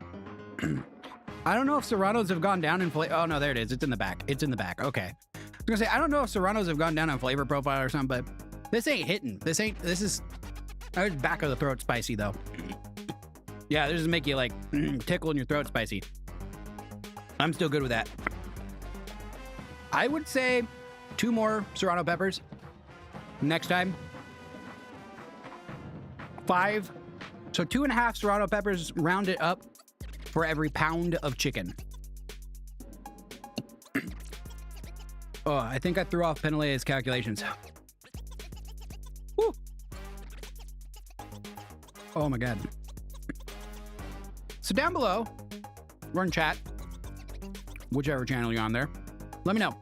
Speaker 1: I don't know if Serranos have gone down in flavor. Oh, no, there it is. It's in the back. It's in the back. Okay. I was going to say, I don't know if Serranos have gone down on flavor profile or something, but this ain't hitting. This is back of the throat spicy, though. Yeah, this is make you, like, tickle in your throat spicy. I'm still good with that. I would say 2 more Serrano peppers next time. 5. So 2.5 Serrano peppers, round it up for every pound of chicken. Oh, I think I threw off Penalea's calculations. Woo. Oh my God. So down below, we're in chat, whichever channel you're on there. Let me know.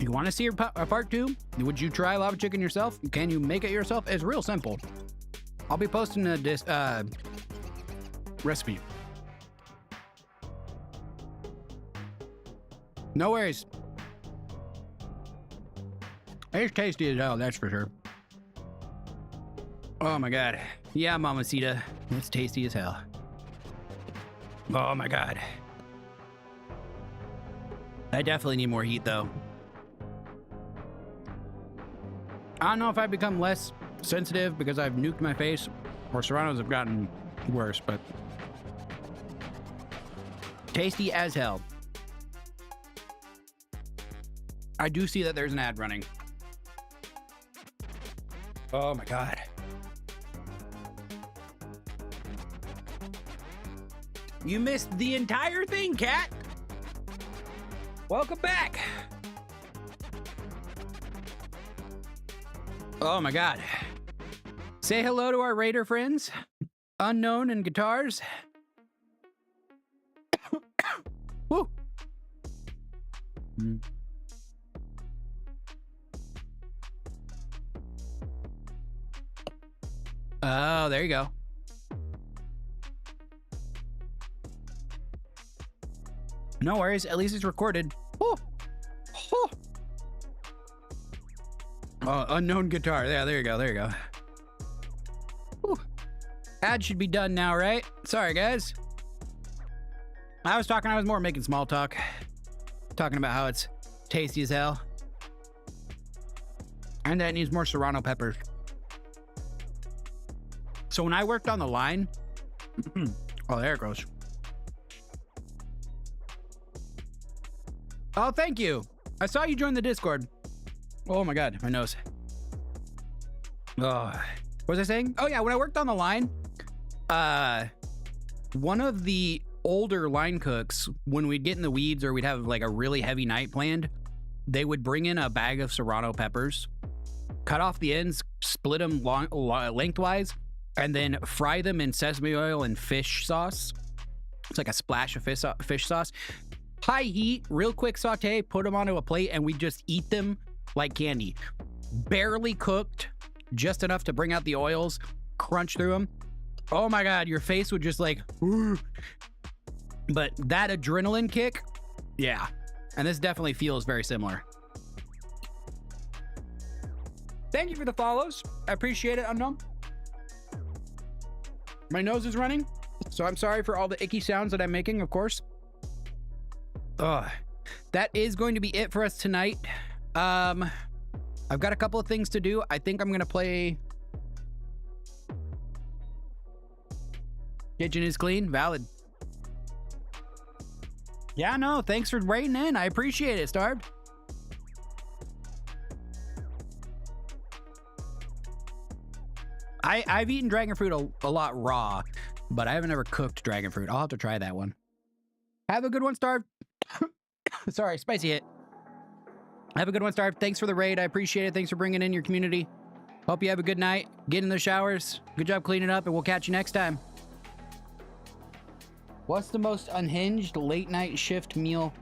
Speaker 1: You want to see a part 2? Would you try lava chicken yourself? Can you make it yourself? It's real simple. I'll be posting a recipe. No worries. It's tasty as hell, that's for sure. Oh my God. Yeah, Mamacita. It's tasty as hell. Oh my God. I definitely need more heat, though. I don't know if I've become less sensitive because I've nuked my face, or Serranos have gotten worse, but tasty as hell. I do see that there's an ad running. Oh my god. You missed the entire thing, Cat. Welcome back. Oh my god. Say hello to our Raider friends. Unknown and Guitars. Woo. Oh, there you go. No worries. At least it's recorded. Oh, oh. Oh, unknown guitar. Yeah, there you go. There you go. Whew. Ad should be done now, right? Sorry, guys. I was more making small talk. Talking about how it's tasty as hell. And that it needs more serrano peppers. So when I worked on the line, oh, there it goes. Oh, thank you. I saw you join the Discord. Oh my God, my nose. Oh, what was I saying? Oh yeah, when I worked on the line, one of the older line cooks, when we'd get in the weeds or we'd have like a really heavy night planned, they would bring in a bag of serrano peppers, cut off the ends, split them lengthwise, and then fry them in sesame oil and fish sauce. It's like a splash of fish sauce. High heat, real quick saute, put them onto a plate, and we just eat them like candy. Barely cooked, just enough to bring out the oils, crunch through them. Oh my God, your face would just like, but that adrenaline kick, yeah. And this definitely feels very similar. Thank you for the follows. I appreciate it, Unknown. My nose is running, so I'm sorry for all the icky sounds that I'm making, of course. That is going to be it for us tonight. I've got a couple of things to do. I think I'm gonna play Kitchen is clean, valid. Yeah, no, thanks for writing in. I appreciate it, Starved. I've eaten dragon fruit a lot raw, but I haven't ever cooked dragon fruit. I'll have to try that one. Have a good one, Starved. Sorry, spicy hit. Have a good one, Starved. Thanks for the raid. I appreciate it. Thanks for bringing in your community. Hope you have a good night. Get in the showers. Good job cleaning up, and we'll catch you next time. What's the most unhinged late night shift meal?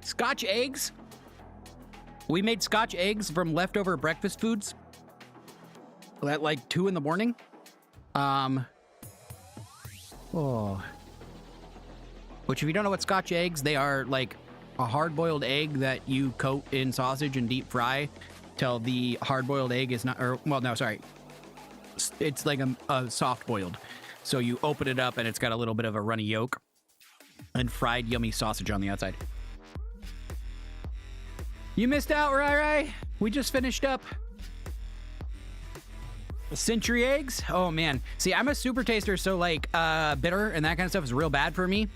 Speaker 1: Scotch eggs. We made Scotch eggs from leftover breakfast foods at like 2 in the morning. Which, if you don't know what Scotch eggs, they are like a hard-boiled egg that you coat in sausage and deep fry till the hard-boiled egg is not, or, well, no, sorry. It's like a soft-boiled. So you open it up and it's got a little bit of a runny yolk and fried yummy sausage on the outside. You missed out, Rai. We just finished up Century eggs. Oh man. See, I'm a super taster, so like bitter and that kind of stuff is real bad for me.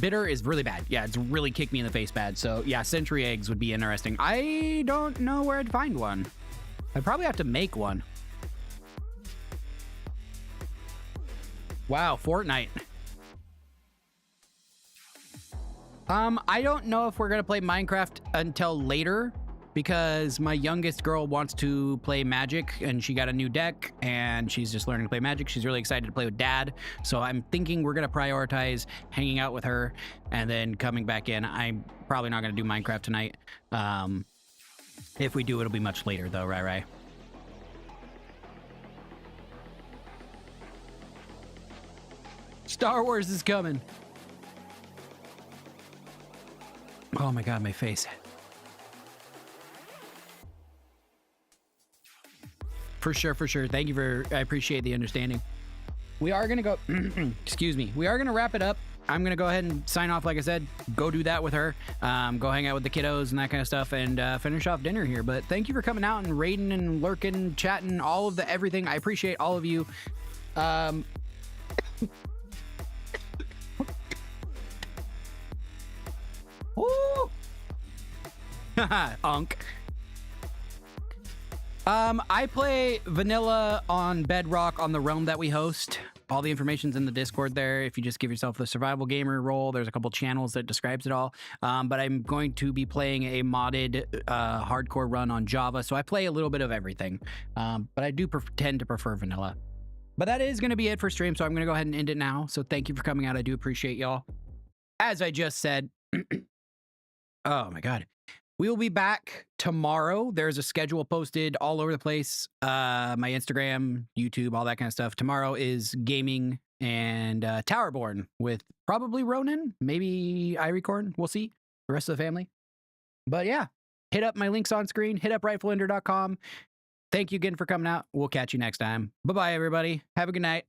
Speaker 1: Bitter is really bad. Yeah, it's really kicked me in the face bad. So yeah, Century eggs would be interesting. I don't know where I'd find one. I'd probably have to make one. Wow, Fortnite. I don't know if we're gonna play Minecraft until later because my youngest girl wants to play Magic and she got a new deck and she's just learning to play Magic. She's really excited to play with Dad. So I'm thinking we're gonna prioritize hanging out with her and then coming back in. I'm probably not gonna do Minecraft tonight. If we do, it'll be much later though, right? Star Wars is coming. Oh my God, my face. For sure. Thank you I appreciate the understanding. We are gonna go, excuse me. We are gonna wrap it up. I'm gonna go ahead and sign off, like I said, go do that with her. Go hang out with the kiddos and that kind of stuff and finish off dinner here. But thank you for coming out and raiding and lurking, chatting, all of the everything. I appreciate all of you. Ooh. Unk. I play vanilla on Bedrock on the realm that we host. All the information's in the Discord there. If you just give yourself the survival gamer role, there's a couple channels that describes it all. But I'm going to be playing a modded hardcore run on Java, so I play a little bit of everything. But I do tend to prefer vanilla. But that is going to be it for stream, so I'm going to go ahead and end it now. So thank you for coming out. I do appreciate y'all. As I just said, oh my God. We will be back tomorrow. There's a schedule posted all over the place. My Instagram, YouTube, all that kind of stuff. Tomorrow is gaming and Towerborn with probably Ronan, maybe iRecord. We'll see. The rest of the family. But yeah, hit up my links on screen. Hit up rifleender.com. Thank you again for coming out. We'll catch you next time. Bye-bye, everybody. Have a good night.